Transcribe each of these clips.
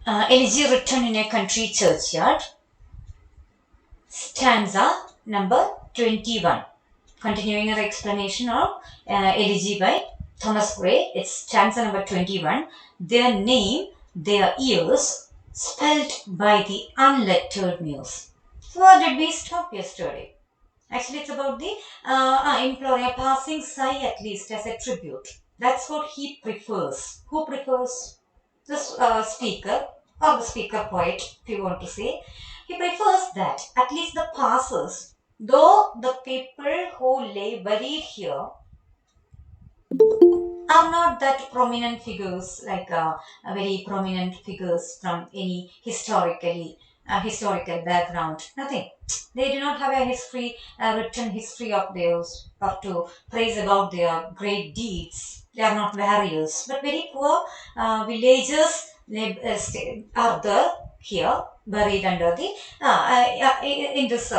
Elegy written in a country churchyard. Stanza number 21. Continuing our explanation of Elegy by Thomas Gray. It's stanza number 21. Their name, their ears, spelt by the unlettered muse. So where did we stop yesterday? Actually, it's about the employer passing sigh at least as a tribute. That's what he prefers. Who prefers? The speaker or the speaker poet, if you want to say. He prefers that at least the passers, though the people who lay buried here are not that prominent figures, like very prominent figures from any historical background. Nothing. They do not have a history, written history of theirs, or to praise about their great deeds. They are not warriors, but very poor villagers are there here, buried under the in this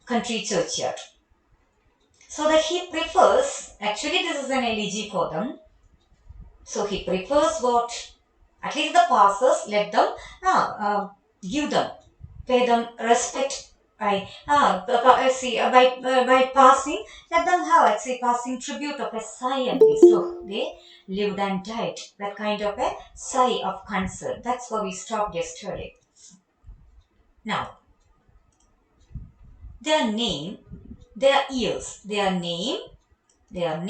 country churchyard. So that he prefers, actually this is an elegy for them. So he prefers what? At least the passers, let them give them, pay them respect by by passing, let them have passing tribute of a sigh at least. So they lived and died. That kind of a sigh of concern. That's where we stopped yesterday. Now, their name, their ears, their name, their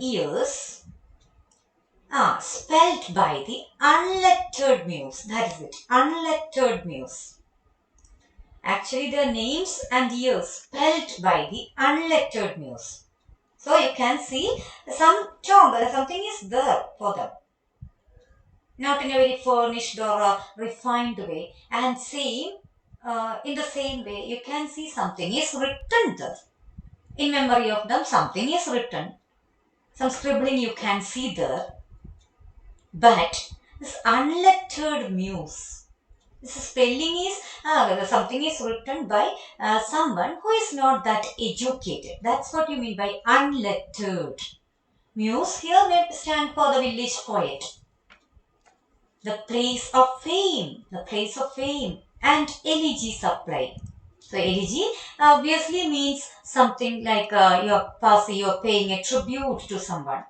ears are spelt by the unlettered muse. That is it, unlettered muse. Actually, their names and ears spelt by the unlettered muse. So you can see some tomb, something is there for them. Not in a very furnished or refined way. And same, in the same way, you can see something is written there. In memory of them, something is written. Some scribbling you can see there. But this unlettered muse, this spelling is something is written by someone who is not that educated. That's what you mean by unlettered. Muse here may stand for the village poet. The place of fame, and elegy supply. So elegy obviously means something like you're paying a tribute to someone.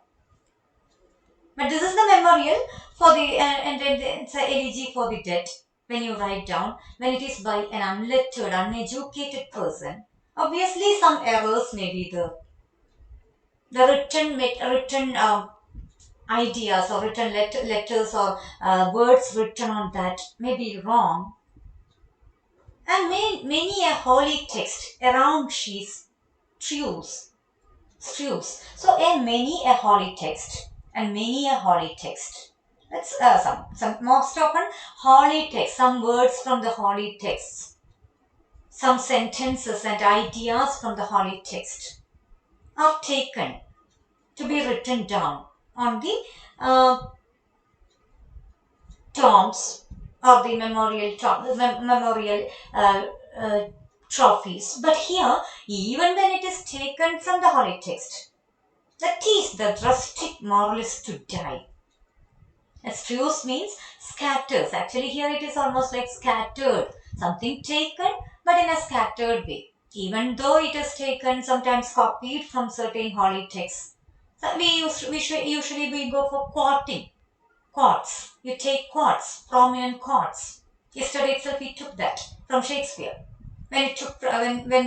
But this is the memorial for the and it's an elegy for the dead. When you write down, when it is by an unlettered, uneducated person, obviously some errors may be there. The written ideas or written letters or words written on that may be wrong. And many a holy text around she's strews. So many a holy text and many a holy text. That's some most often holy text, some words from the holy texts, some sentences and ideas from the holy text are taken to be written down on the tombs or the memorial trophies. But here, even when it is taken from the holy text, that is the rustic moralist to die. Strews means scatters. Actually, here it is almost like scattered. Something taken, but in a scattered way. Even though it is taken, sometimes copied from certain holy texts. So usually we go for quoting. Quotes. You take quotes, prominent quotes. Yesterday itself we took that from Shakespeare. When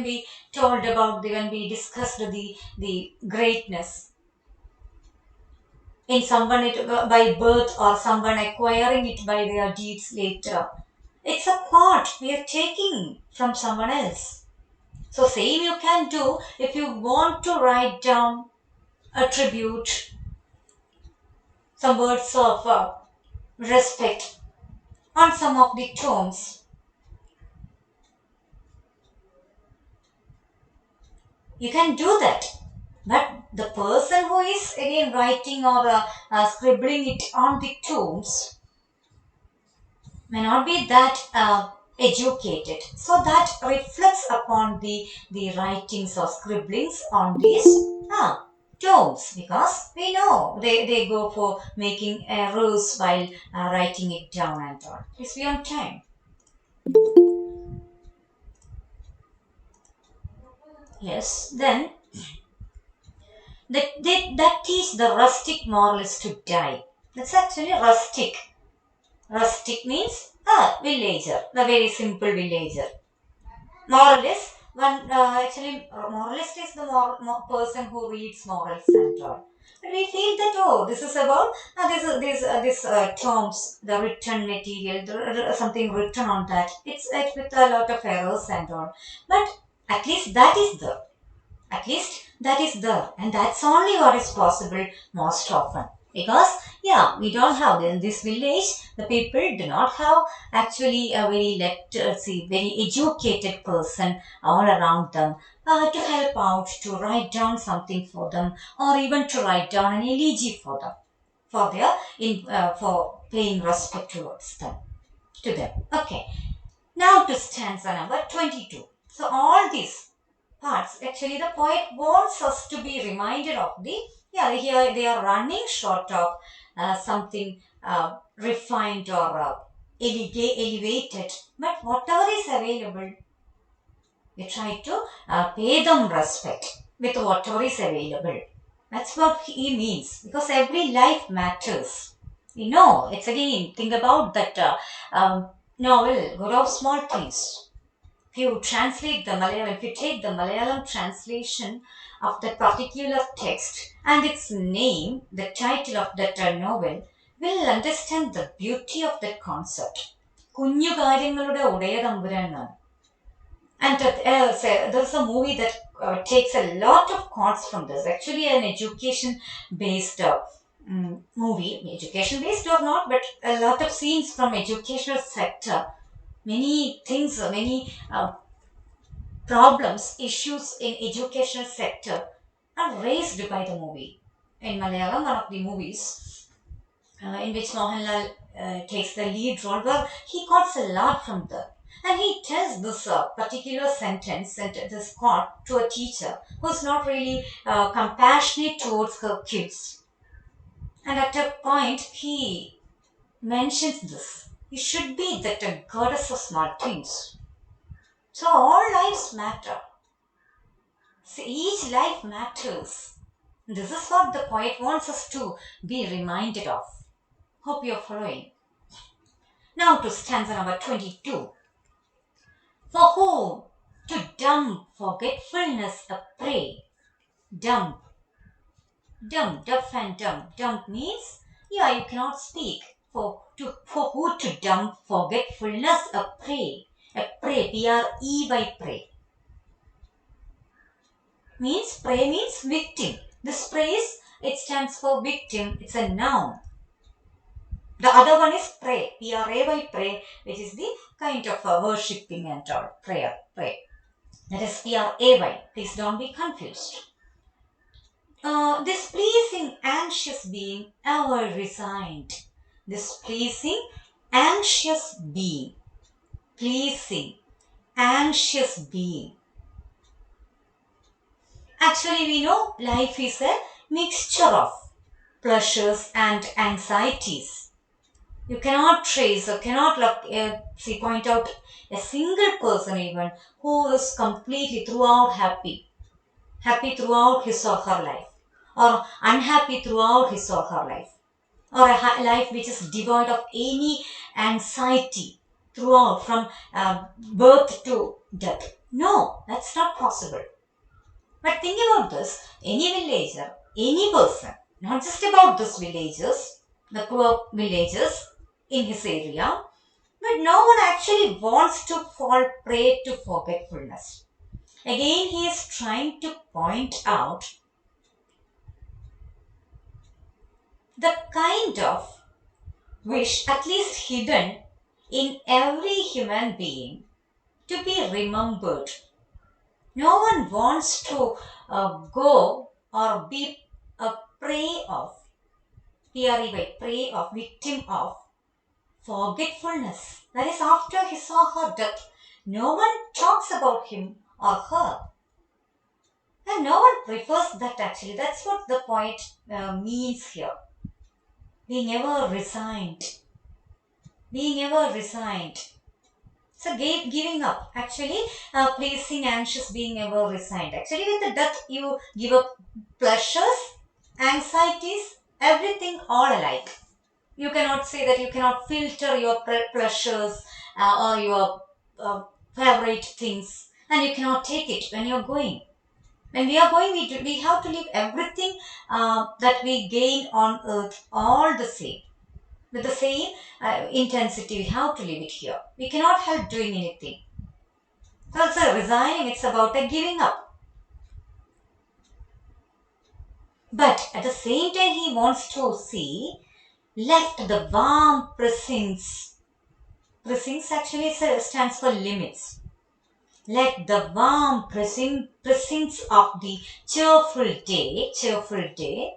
we told about when we discussed the greatness in someone by birth or someone acquiring it by their deeds later. It's a quote we are taking from someone else. So same you can do if you want to write down a tribute, some words of respect on some of the tombs. You can do that. But the person who is again writing or scribbling it on the tombs may not be that educated. So that reflects upon the writings or scribblings on these tombs because we know they go for making errors while writing it down and all. Please be on time. Yes, then that teach the rustic moralist to die. That's actually rustic. Rustic means a villager, the very simple villager. Moralist, one actually moralist is the person who reads morals and all. But we feel that this is about this terms, the written material, something written on that. It's with a lot of errors and all. But at least that is there. At least that is there, and that's only what is possible most often. Because yeah, we don't have in this village. The people do not have actually a very very educated person all around them to help out, to write down something for them, or even to write down an elegy for them, for their for paying respect towards them to them. Okay, now to stanza number 22. So all these parts, actually the poet wants us to be reminded of the, yeah, here they are running short of something refined or elevated, but whatever is available, we try to pay them respect with whatever is available. That's what he means, because every life matters. You know, it's again, think about that novel, God of Small Things. If you take the Malayalam translation of that particular text and its name, the title of that novel, will understand the beauty of that concept. കുഞ്ഞു കാര്യങ്ങളുടെ ഉടയ തമ്പുരാൻ എന്നാണ്. And there's a movie that takes a lot of quotes from this. Actually, an education-based movie, education-based or not, but a lot of scenes from educational sector. Many things, many problems, issues in educational sector are raised by the movie. In Malayalam, one of the movies in which Mohanlal takes the lead role, where he quotes a lot from there. And he tells this particular sentence and this quote to a teacher who's not really compassionate towards her kids. And at a point, he mentions this. You should be that a goddess of small things. So all lives matter. So each life matters. This is what the poet wants us to be reminded of. Hope you're following. Now to stanza number 22. For whom to dumb forgetfulness a prey. Dumb. Dumb, deaf and dumb. Dumb means, yeah, you cannot speak. For who to dumb forgetfulness a prey. A prey, P-R-E-Y, prey. Prey means victim. This praise, it stands for victim. It's a noun. The other one is pray. P-R-A-Y, pray, which is the kind of worshipping and all. Prayer, pray. That is P-R-A-Y. Please don't be confused. This pleasing, anxious being, ever resigned. This pleasing, anxious being. Pleasing, anxious being. Actually, we know life is a mixture of pleasures and anxieties. You cannot trace or cannot point out a single person even who is completely throughout happy throughout his or her life, or unhappy throughout his or her life, or a life which is devoid of any anxiety throughout from birth to death. No, that's not possible. But think about this, any villager, any person, not just about these villagers, the poor villagers in his area, but no one actually wants to fall prey to forgetfulness. Again, he is trying to point out the kind of wish, at least hidden in every human being, to be remembered. No one wants to go or be a prey of, P-R-E-Y, prey of, victim of forgetfulness. That is after his or her death. No one talks about him or her. And no one prefers that actually. That's what the poet means here. Being ever resigned. Being ever resigned. So giving up. Actually, pleasing, anxious, being ever resigned. Actually, with the death, you give up pleasures, anxieties, everything all alike. You cannot say that you cannot filter your pleasures or your favorite things, and you cannot take it when you're going. When we are going, we have to leave everything that we gain on earth all the same. With the same intensity, we have to leave it here. We cannot help doing anything. So it's a resigning, it's about a giving up. But at the same time, he wants to see left the warm precincts. Precincts actually stands for limits. Let the warm precincts of the cheerful day.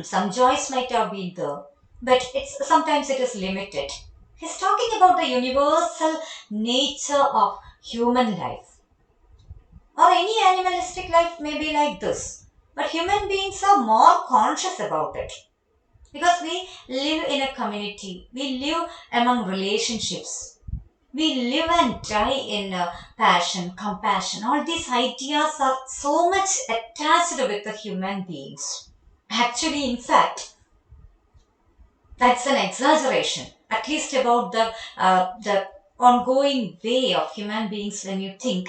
Some joys might have been there, but sometimes it is limited. He's talking about the universal nature of human life. Or any animalistic life may be like this. But human beings are more conscious about it. Because we live in a community, we live among relationships, we live and die in passion, compassion. All these ideas are so much attached with the human beings. Actually, in fact, that's an exaggeration, at least about the ongoing way of human beings when you think.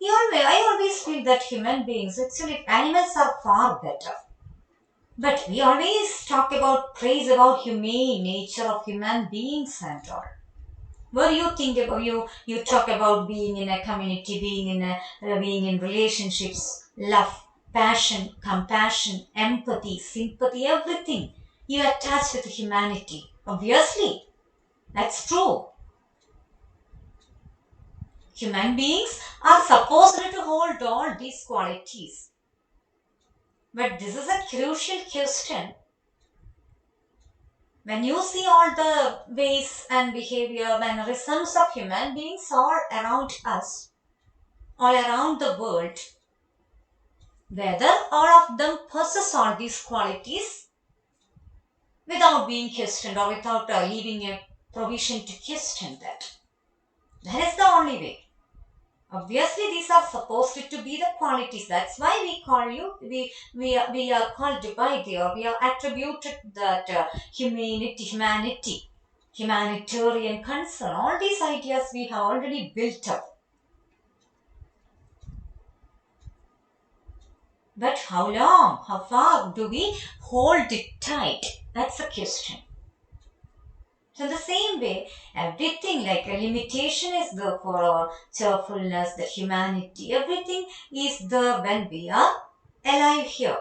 I always feel that human beings, actually, animals are far better. But we always talk about praise about humane nature of human beings and all. What do you think about you talk about being in a community, being in relationships, love, passion, compassion, empathy, sympathy, everything. You attach with humanity. Obviously, that's true. Human beings are supposed to hold all these qualities. But this is a crucial question. When you see all the ways and behavior, mannerisms of human beings all around us, all around the world, whether all of them possess all these qualities without being questioned or without leaving a provision to question that. That is the only way. Obviously, these are supposed to be the qualities. That's why we call you, we are called by the, or we are attributed that humanity, humanitarian concern. All these ideas we have already built up. But how long, how far do we hold it tight? That's the question. So in the same way, everything like a limitation is there for our cheerfulness, the humanity, everything is there when we are alive here.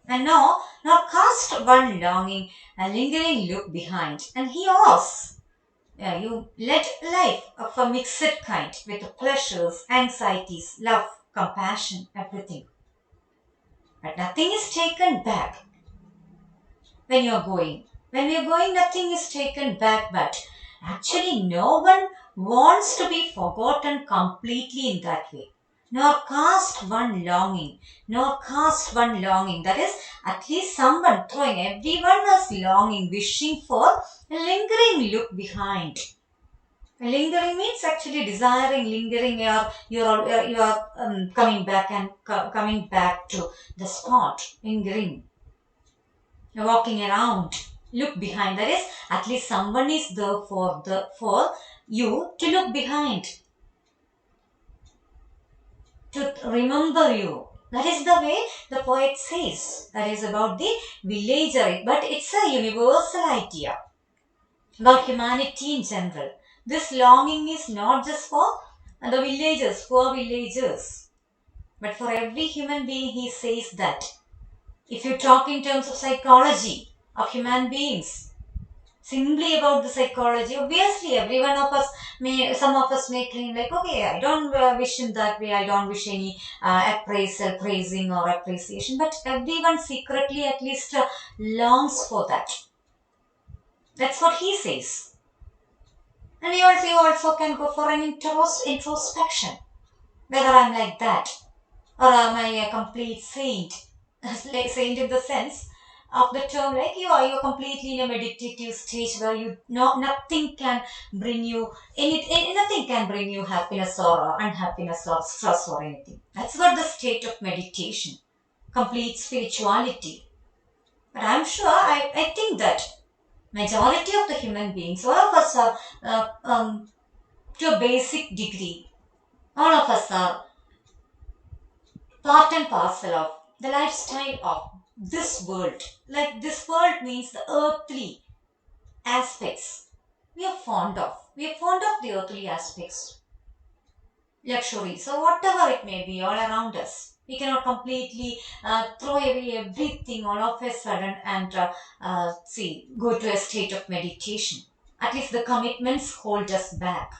And now cast one longing, a lingering look behind. And he asks, you led life of a mixed kind with pleasures, anxieties, love, compassion, everything. But nothing is taken back when you're going. When we're going, nothing is taken back, but actually, no one wants to be forgotten completely in that way. Nor cast one longing, nor cast one longing. That is, at least someone throwing, everyone was longing, wishing for a lingering look behind. Lingering means actually desiring, lingering. You are coming back and coming back to the spot. Lingering, you're walking around. Look behind. That is, at least someone is there for you to look behind, to remember you. That is the way the poet says. That is about the villager, but it's a universal idea about humanity in general. This longing is not just for the villagers, poor villagers, but for every human being. He says that. If you talk in terms of psychology of human beings, simply about the psychology, obviously every one of us some of us may claim like, okay, I don't wish in that way, I don't wish any appraisal, praising or appreciation, but everyone secretly at least longs for that. That's what he says. And you also can go for an introspection, whether I'm like that. or am I a complete saint? Like saint in the sense of the term, like you're completely in a meditative stage where you nothing can bring you nothing can bring you happiness or unhappiness or stress or anything. That's what the state of meditation, complete spirituality. But I'm sure I think that majority of the human beings, all of us are to a basic degree, all of us are part and parcel of the lifestyle of this world. Like this world means the earthly aspects we are fond of. We are fond of the earthly aspects, luxury. So whatever it may be all around us, we cannot completely throw away everything all of a sudden and go to a state of meditation. At least the commitments hold us back.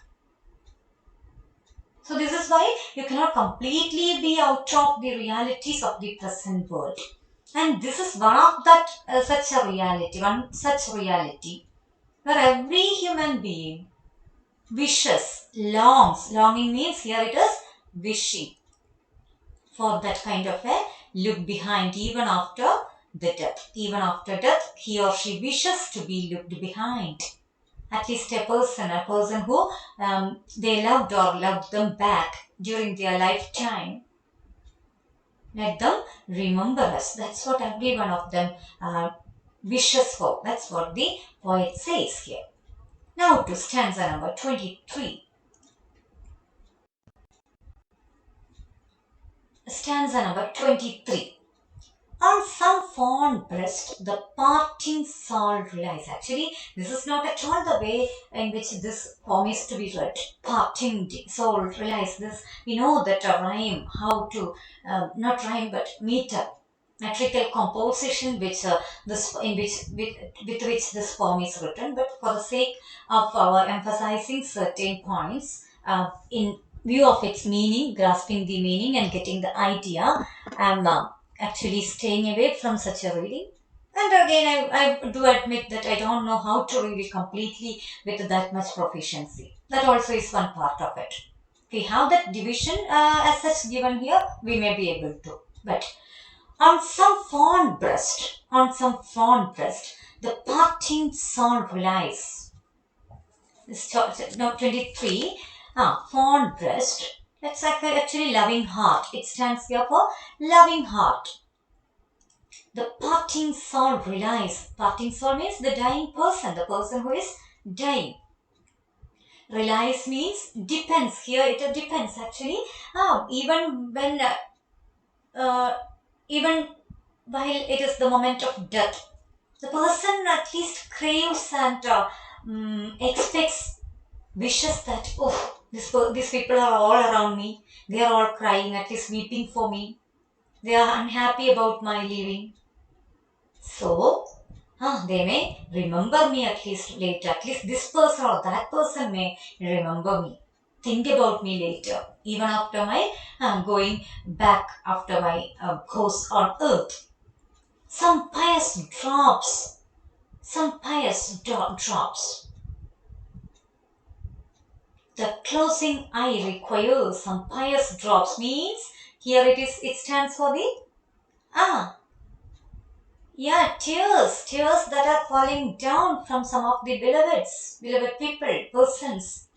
So this is why you cannot completely be out of the realities of the present world. And this is one of that such a reality, one such reality where every human being wishes, longs. Longing means here it is wishing for that kind of a look behind even after the death. Even after death, he or she wishes to be looked behind. At least a person who they loved or loved them back during their lifetime. Let them remember us. That's what every one of them wishes for. That's what the poet says here. Now to stanza number 23. Stanza number 23. On some fond breast, the parting soul relies. Actually, this is not at all the way in which this poem is to be read. Parting soul relies. This we know that a rhyme, how to not rhyme but meter, metrical composition, which this in which with which this poem is written. But for the sake of our emphasizing certain points in view of its meaning, grasping the meaning and getting the idea, I'm actually staying away from such a reading. And again, I do admit that I don't know how to read it completely with that much proficiency. That also is one part of it. We have that division as such given here, we may be able to. But on some fond breast, the parting soul relies. Now 23, fond breast. That's actually loving heart. It stands here for loving heart. The parting soul relies. Parting soul means the dying person, the person who is dying. Relies means depends. Here it depends actually. Even when, even while it is the moment of death, the person at least craves and expects, wishes that, oh, these people are all around me. They are all crying, at least weeping for me. They are unhappy about my leaving. So, they may remember me at least later. At least this person or that person may remember me. Think about me later, even after my going back after my course on earth. Some pious drops, some pious drops. The closing eye requires some pious drops means here it stands for the tears that are falling down from some of the beloved people, persons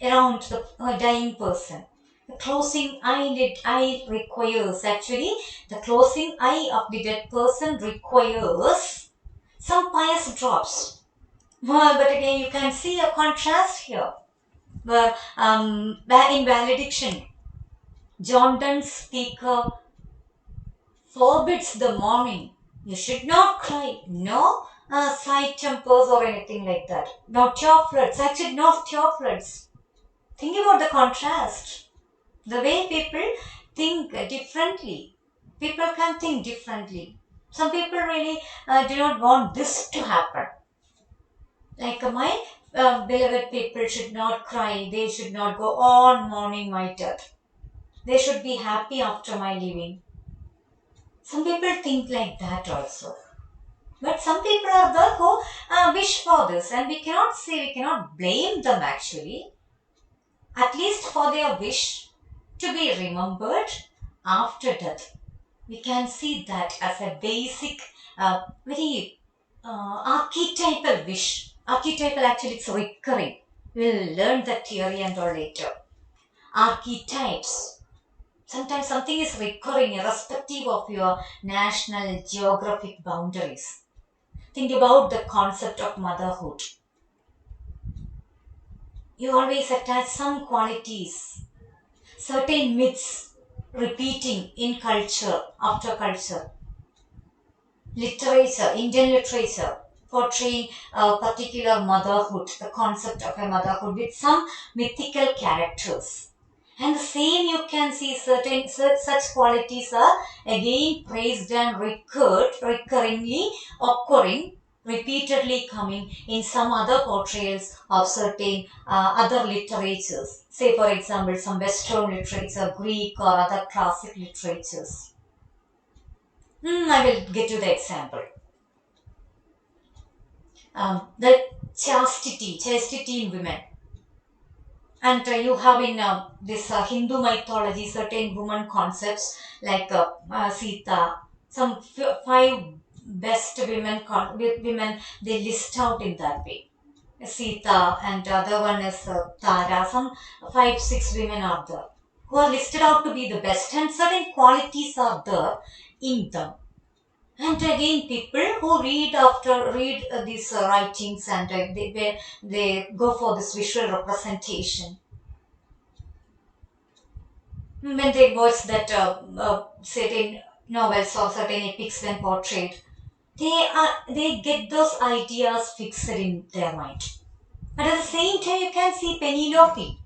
around the dying person. The closing eye requires, actually, the closing eye of the dead person requires some pious drops. But again, you can see a contrast here. Where in valediction, John Donne speaker forbids the mourning. You should not cry. No side tempers or anything like that. No tear floods. Actually, no tear floods. Think about the contrast. The way people think differently. People can think differently. Some people really do not want this to happen. Like my beloved people should not cry. They should not go on mourning my death. They should be happy after my leaving. Some people think like that also. But some people are there who wish for this, and we cannot blame them actually, at least for their wish to be remembered after death. We can see that as a basic, very archetypal wish. Archetypal actually it's recurring. We'll learn that theory and all later. Archetypes. Sometimes something is recurring irrespective of your national geographic boundaries. Think about the concept of motherhood. You always attach some qualities, certain myths repeating in culture after culture. Literature, Indian literature, portraying a particular motherhood, the concept of a motherhood with some mythical characters. And the same you can see certain such qualities are again praised and recurringly occurring, repeatedly coming in some other portrayals of certain other literatures. Say for example some Western literature, Greek or other classic literatures. I will get to the example. The chastity in women. And you have in this Hindu mythology certain woman concepts like Sita, some five best women they list out in that way. Sita and the other one is Tara. Some five, six women are there who are listed out to be the best, and certain qualities are there in them. And again, people who read these writings and they go for this visual representation. When they watch that certain novels or certain epics when portrayed, they get those ideas fixed in their mind. But at the same time, you can see Penelope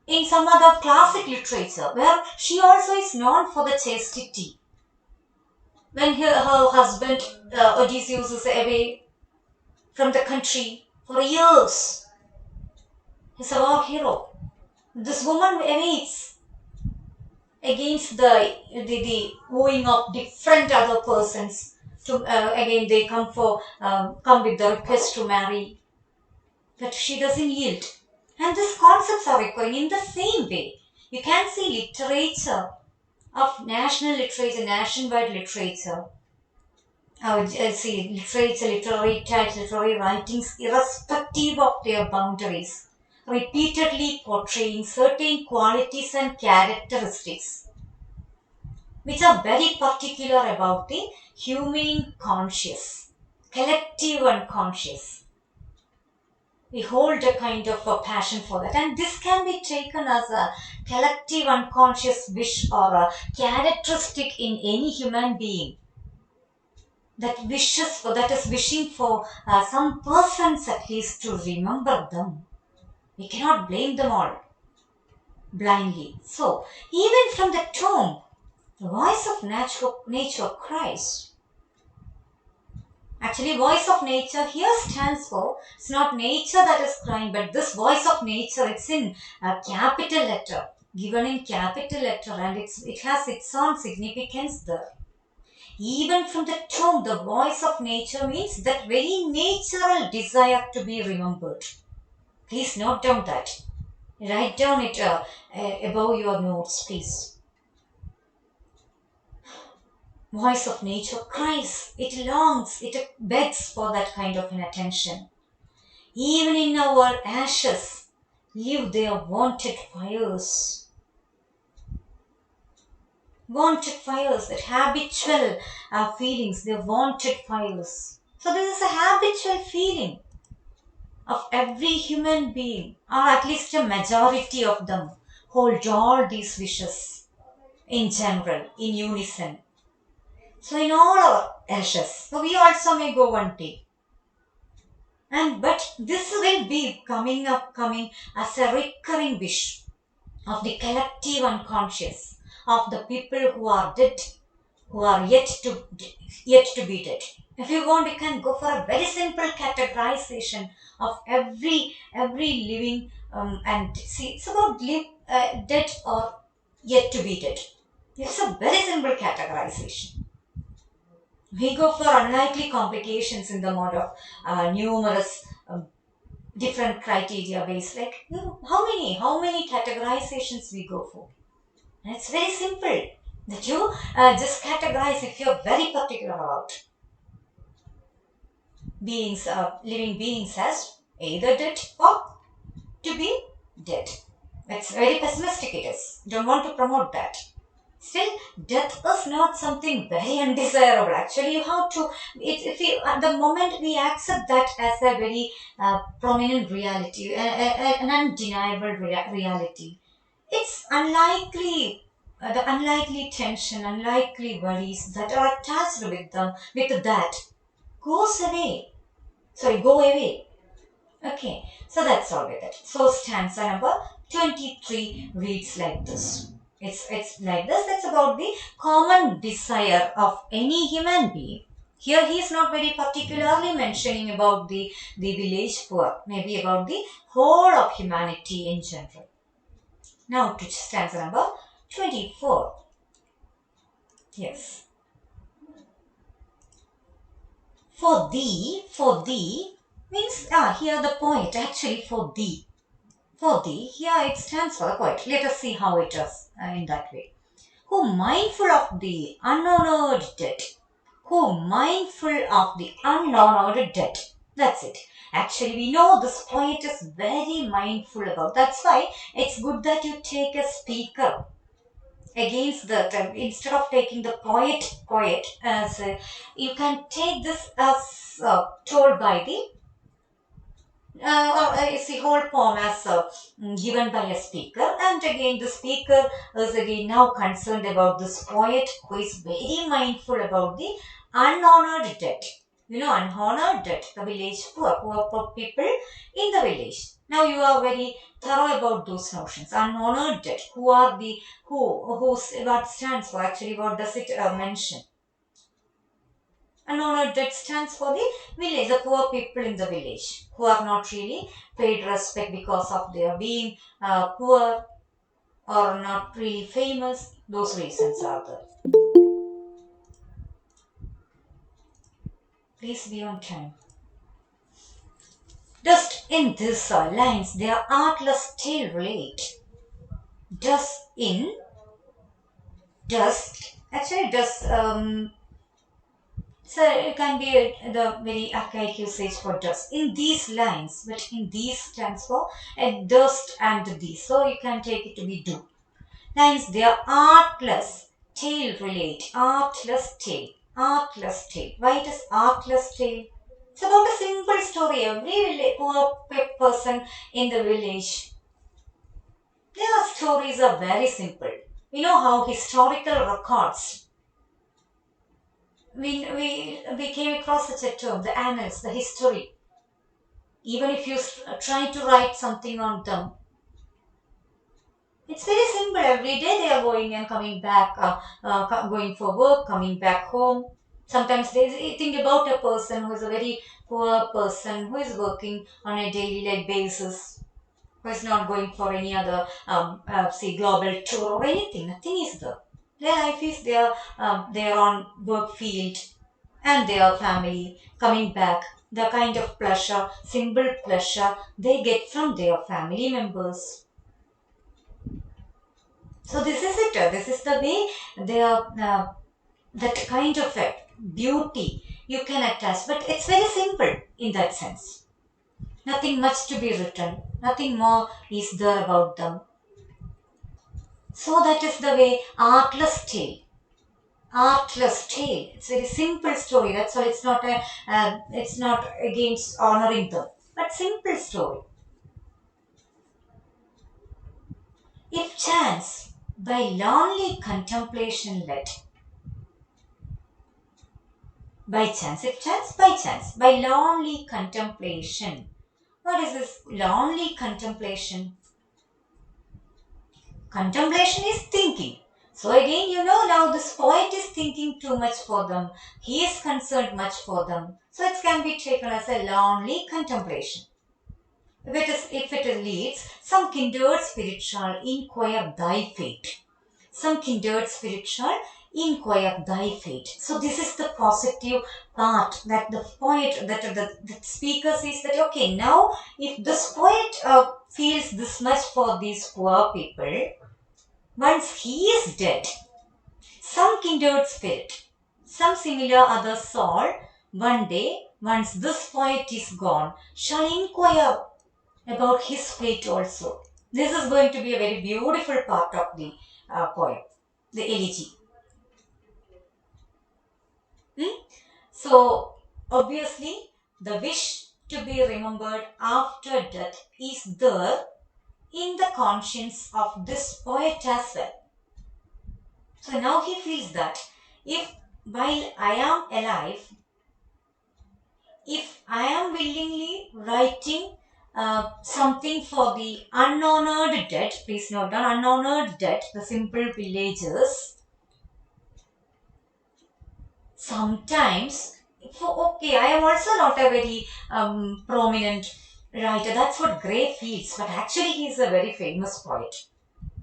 in some other classic literature where she also is known for the chastity. When her husband Odysseus is away from the country for years. He's a war hero. This woman awaits against the wooing of different other persons. To again, they come with the request to marry, but she doesn't yield. And these concepts are recurring in the same way. You can see literature of national literature, nationwide literature. See, literature, literary types, literary writings, irrespective of their boundaries, repeatedly portraying certain qualities and characteristics, which are very particular about the human conscious, collective unconscious. We hold a kind of a passion for that, and this can be taken as a collective unconscious wish or a characteristic in any human being that is wishing for some persons at least to remember them. We cannot blame them all blindly. So even from the tomb, the voice of nature cries. Actually, voice of nature here stands for, it's not nature that is crying, but this voice of nature, it's in a capital letter, given in capital letter, and it has its own significance there. Even from the tomb, the voice of nature means that very natural desire to be remembered. Please note down that. Write down it above your notes, please. Voice of nature cries, it longs, it begs for that kind of an attention. Even in our ashes, live their wanted fires. Wanted fires, that habitual feelings, their wanted fires. So this is a habitual feeling of every human being, or at least a majority of them, hold all these wishes in general, in unison. So in all our ashes, so we also may go one day. And but this will be coming as a recurring wish of the collective unconscious, of the people who are dead, who are yet to be dead. If you want, you can go for a very simple categorization of every living and see it's about dead or yet to be dead. It's a very simple categorization. We go for unlikely complications in the mode of numerous different criteria based. Like how many categorizations we go for? And it's very simple that you just categorize if you're very particular about beings, living beings as either dead or to be dead. It's very pessimistic it is. Don't want to promote that. Still, death is not something very undesirable. Actually, you have to. If you, at the moment we accept that as a very prominent reality, an undeniable reality, it's unlikely. The unlikely tension, unlikely worries that are attached with them, with that, goes away. Sorry, go away. Okay, so that's all with it. So stanza number 23 reads like this. It's like this. That's about the common desire of any human being. Here he is not very particularly mentioning about the village poor, maybe about the whole of humanity in general. Now to stanza number 24. Yes. For thee means here the point actually for thee. For thee, here it stands for the poet. Let us see how it is in that way. Who mindful of the unhonored dead. Who mindful of the unhonored dead. That's it. Actually, we know this poet is very mindful about. That's why it's good that you take a speaker against the instead of taking the poet as you can take this as told by the it's the whole poem as given by a speaker, and again the speaker is again now concerned about this poet who is very mindful about the unhonored dead. You know, unhonored dead, the village poor people in the village. Now you are very thorough about those notions. Unhonored dead, who are the who's what stands for actually? What does it mention? Unhonored dead stands for the village, the poor people in the village who are not really paid respect because of their being poor or not really famous. Those reasons are there. Please be on time. Just in these lines, their artless tale relate. Does in, does, actually does so it can be the very archaic usage for dust in these lines, but in these stands for a dust and these. So you can take it to be do. Lines they are artless tale relate. Artless tale. Artless tale. Why it is artless tale? It's about a simple story. Every poor person in the village. Their stories are very simple. You know how historical records we came across such a term, the annals, the history. Even if you try to write something on them, it's very simple. Every day they are going and coming back, going for work, coming back home. Sometimes they think about a person who is a very poor person who is working on a daily like basis, who is not going for any other say global tour or anything. Nothing is there. Their life is they are on work field and their family coming back, the kind of pleasure, simple pleasure they get from their family members. So this is it. This is the way they are that kind of a beauty you can attach, but it's very simple in that sense. Nothing much to be written. Nothing more is there about them. So that is the way artless tale. Artless tale. It's a very simple story. That's all. It's not a. It's not against honoring them, but simple story. If chance by lonely contemplation led, by chance, if chance, by lonely contemplation. What is this lonely contemplation? Contemplation is thinking. So again, you know now this poet is thinking too much for them. He is concerned much for them. So it can be taken as a lonely contemplation. If it leads, some kindred spirit shall inquire thy fate. Some kindred spirit shall inquire thy fate. So this is the positive part that the poet, that the speaker says that okay, now if this poet feels this much for these poor people, Once he is dead, some kindred spirit, some similar other soul, one day, once this poet is gone, shall inquire about his fate also. This is going to be a very beautiful part of the poem, the elegy. Hmm? So, obviously, the wish to be remembered after death is there in the conscience of this poet as well. So now he feels that if while I am alive, if I am willingly writing something for the unhonored dead, please note down unhonored dead, the simple villagers, sometimes, okay, I am also not a very prominent writer. That's what Gray feels, but actually he is a very famous poet.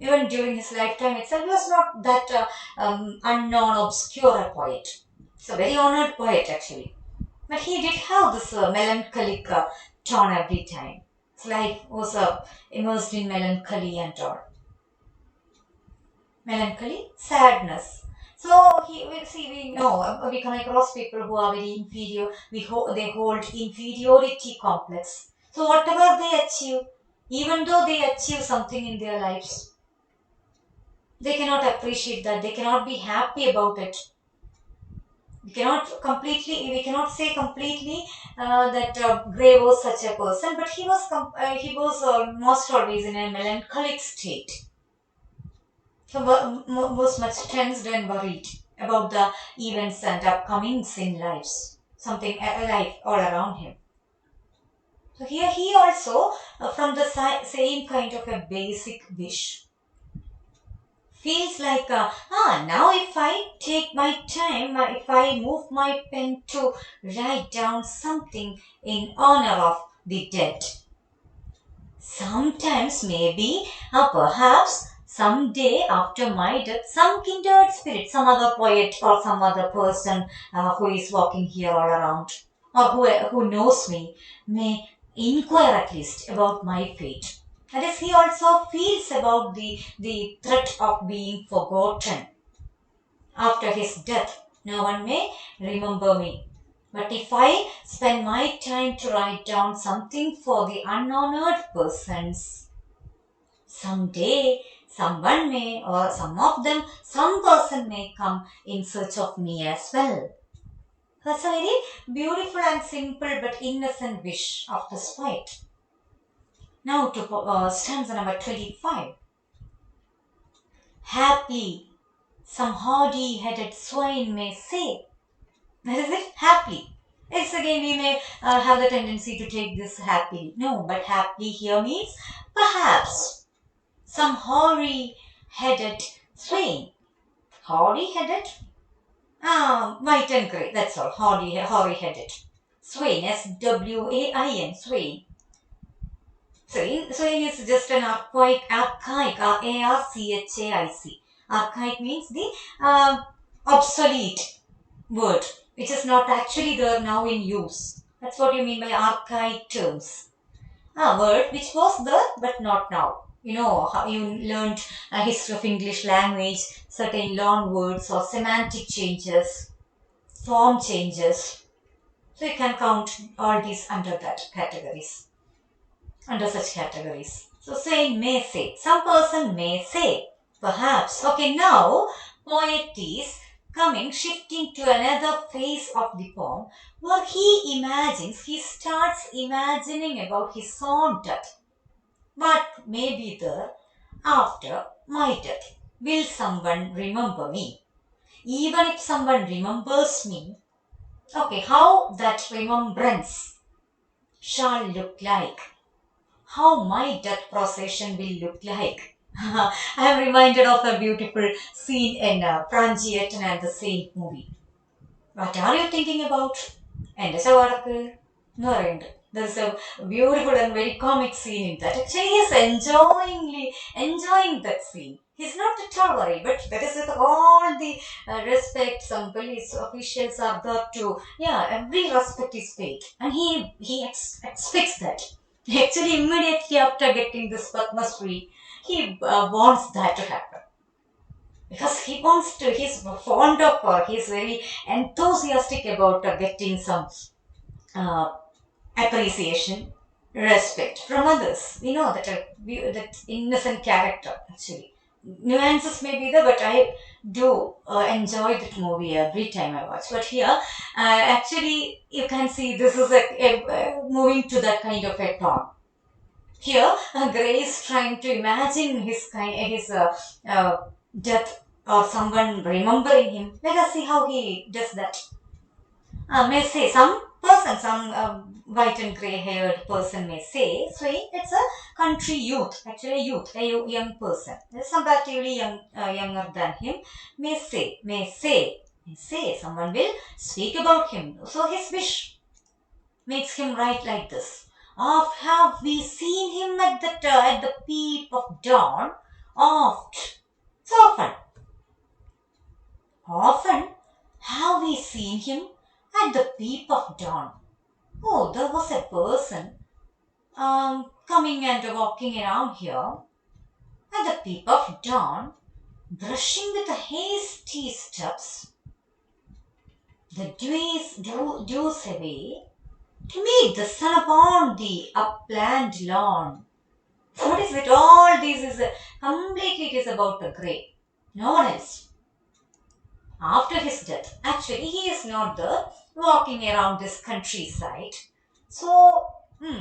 Even during his lifetime itself, he was not that unknown, obscure a poet. He's a very honored poet actually. But he did have this melancholic tone every time. His life was immersed in melancholy and all. Melancholy, sadness. So we know we come across people who are very inferior. They hold inferiority complex. So whatever they achieve, even though they achieve something in their lives, they cannot appreciate that. They cannot be happy about it. We cannot say completely that Gray was such a person, but he was most always in a melancholic state. He was much tensed and worried about the events and upcomings in lives, something alive all around him. So here he also, from the same kind of a basic wish, feels like now if I take my time, if I move my pen to write down something in honor of the dead, sometimes maybe perhaps someday after my death some kindred spirit, some other poet or some other person who is walking here all around or who knows me may inquire at least about my fate. That is, he also feels about the threat of being forgotten. After his death, no one may remember me. But if I spend my time to write down something for the unhonored persons, someday someone may, or some of them, some person may come in search of me as well. That's a very beautiful and simple but innocent wish of this poet. Now to stanza number 25. Happily, some hardy-headed swine may say. That is it, happily. It's again, we may have the tendency to take this happily. No, but happily here means perhaps some hoary-headed swain. Hoary-headed? White and grey, that's all. Hoary-headed. Swain, S-W-A-I-N, swain. Swain is just an archaic, A-R-C-H-A-I-C. Archaic means the obsolete word, which is not actually there now in use. That's what you mean by archaic terms. A word which was there but not now. You know how you learned a history of English language, certain loan words or semantic changes, form changes. So you can count all these under that categories, under such categories. So saying may say, some person may say, perhaps. Okay, now poet is shifting to another phase of the poem where he starts imagining about his own death. What may be there after my death? Will someone remember me? Even if someone remembers me, okay, how that remembrance shall look like, how my death procession will look like. I am reminded of a beautiful scene in Pranjiyatan and the Saint movie. What are you thinking about? എൻ്റെ ശവടക്ക് എന്ന് പറയുന്നുണ്ട്. There's a beautiful and very comic scene in that. Actually, he is enjoying that scene. He's not at all worried, but that is with all the respect. Some police officials are there to, yeah, every respect is paid, and he expects that. Actually, immediately after getting this Padma Shri, he wants that to happen. because he wants to, he's fond of her, he's very enthusiastic about getting some uh, appreciation, respect from others. We know that that innocent character actually. Nuances may be there, but I do enjoy that movie every time I watch. But here, actually, you can see this is moving to that kind of a tone. Here, Gray is trying to imagine his death or someone remembering him. Let us see how he does that. May say some person, some white and grey haired person may say, so it's a country youth, actually youth, a young person, comparatively younger than him, may say, someone will speak about him. So his wish makes him write like this. Of have we seen him at the peep of dawn? Oft, so often have we seen him at the peep of dawn. Oh, there was a person coming and walking around here at the peep of dawn, brushing with hasty steps the dews away to meet the sun upon the upland lawn. What is it? All this is completely it is about the grey. No one else. After his death, actually, he is not there walking around this countryside. So,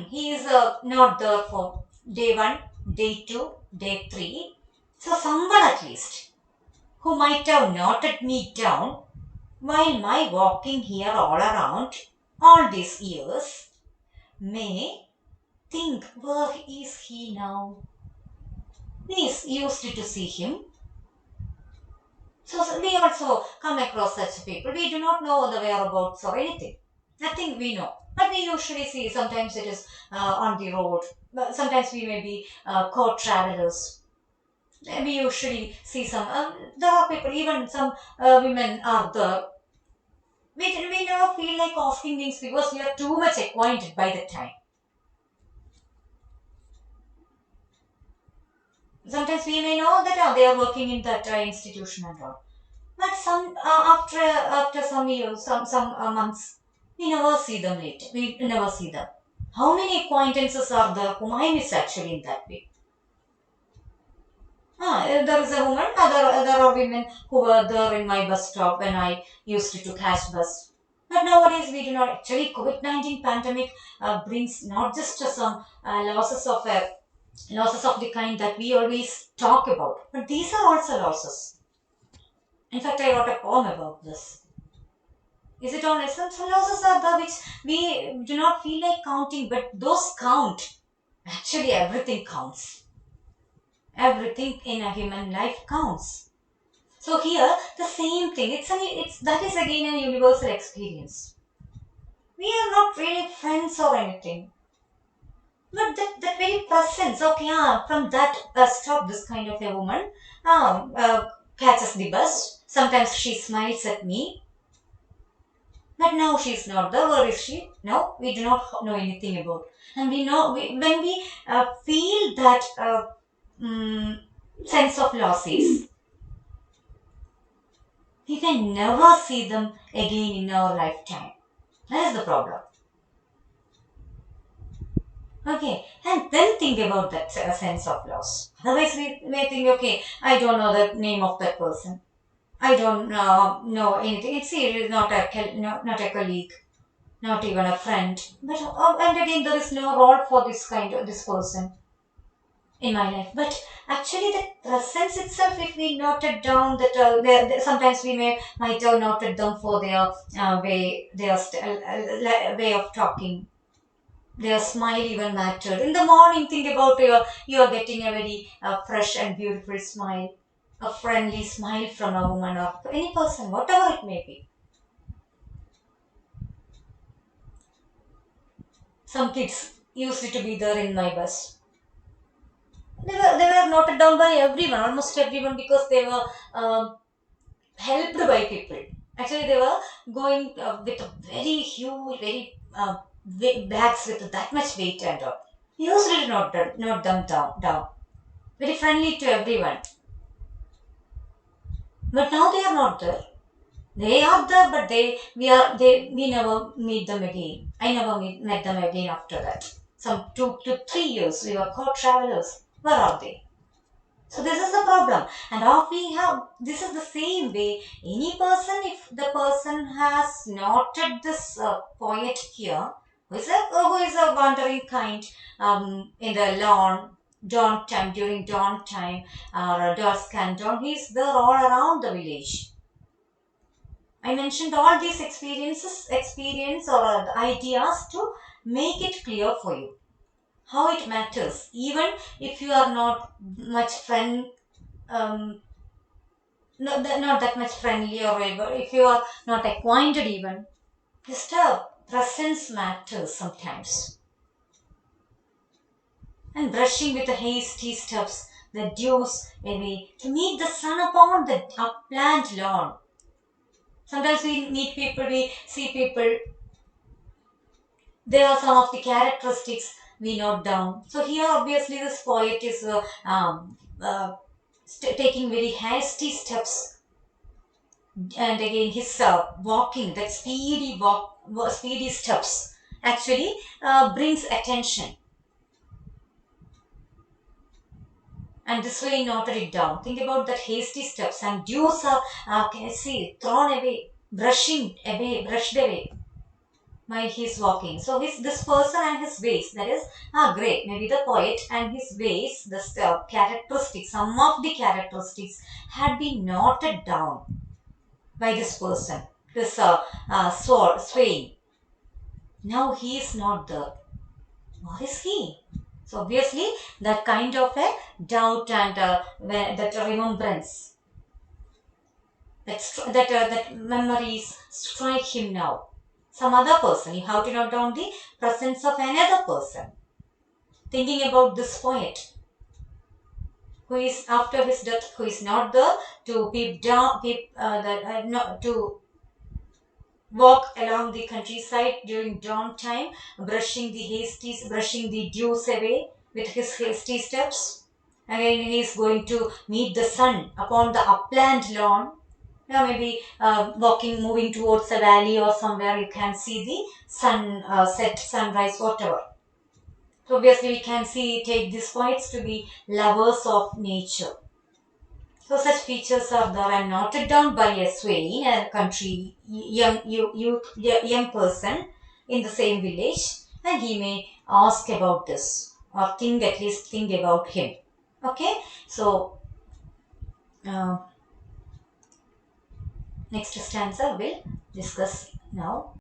he is not there for day one, day two, day three. So, someone at least who might have noted me down while my walking here all around all these years may think, where is he now? We used to see him. So we also come across such people. We do not know the whereabouts or anything. Nothing we know. But we usually see, sometimes it is on the road. But sometimes we may be court travelers. We usually see some, there are people, even some women are there. We never feel like asking things because we are too much acquainted by the time. Sometimes we may know that they are working in that institution and all. But some after some years, some months, we never see them later. We never see them. How many acquaintances are there whom I miss actually in that way? There is a woman. There are women who were there in my bus stop when I used to catch bus. But nowadays we do not. Actually, COVID-19 pandemic brings not just some losses of the kind that we always talk about, but these are also losses. In fact, I wrote a poem about this. Is it all lessons? So losses are the which we do not feel like counting, but those count. Actually, everything counts. Everything in a human life counts. So here, the same thing. It's that is again a universal experience. We are not really friends or anything, but that very presence. Okay, from that stop, this kind of a woman catches the bus. Sometimes she smiles at me. But now she's not there. Where is she? No, we do not know anything about. And we know when we feel that mm, sense of losses, we may never see them again in our lifetime. That is the problem. Okay, and then think about that sense of loss. Otherwise, we may think, okay, I don't know the name of that person. I don't know anything. It is not not a colleague, not even a friend. But and again, there is no role for this person in my life. But actually, the presence itself, if we noted down that sometimes we might have noted them for their way of talking. Their smile even mattered. In the morning, think about you are getting a very fresh and beautiful smile, a friendly smile from a woman or any person, whatever it may be. Some kids used to be there in my bus. They were noted down by everyone, almost everyone, because they were helped by people. Actually, they were going with a very huge, very bags with that much weight and all. We used to note them down. Very friendly to everyone. But now they are not there. They are there, but we never meet them again. I never met them again after that. Some 2 to 3 years we were called travelers. Where are they? So this is the problem. And now we have, this is the same way. Any person, if the person has noted this poet here, who is a wandering kind in the dawn time, during dawn time, or dusk and dawn, he's there all around the village. I mentioned all these experience or the ideas to make it clear for you how it matters. Even if you are not much friend, not that much friendly or whatever, if you are not acquainted even, just a presence matters sometimes. And brushing with the hasty steps, the dews away, to meet the sun upon the upland lawn. Sometimes we meet people, we see people, there are some of the characteristics we note down. So here obviously this poet is taking very hasty steps, and again his walking, that speedy steps actually brings attention. And this way he noted it down. Think about that hasty steps, and dews are can I see thrown away, brushed away by his walking. So this person and his ways, that is great. Maybe the poet and his ways, the characteristics, some of the characteristics had been noted down by this person, this swaying. Now he is not there. Where is he? So obviously that kind of a doubt and that remembrance, that memories strike him now. Some other person. You have to note down the presence of another person. Thinking about this poet, who is after his death, who is not there to to walk along the countryside during dawn time, brushing the dews away with his hasty steps. Again, he is going to meet the sun upon the upland lawn. Yeah, maybe moving towards a valley or somewhere you can see the sun set, sunrise, whatever. So obviously we can take these poets to be lovers of nature. So such features are there and noted down by a swain, a country young person in the same village, and he may ask about this or at least think about him. Okay, so uh, next stanza we'll discuss now.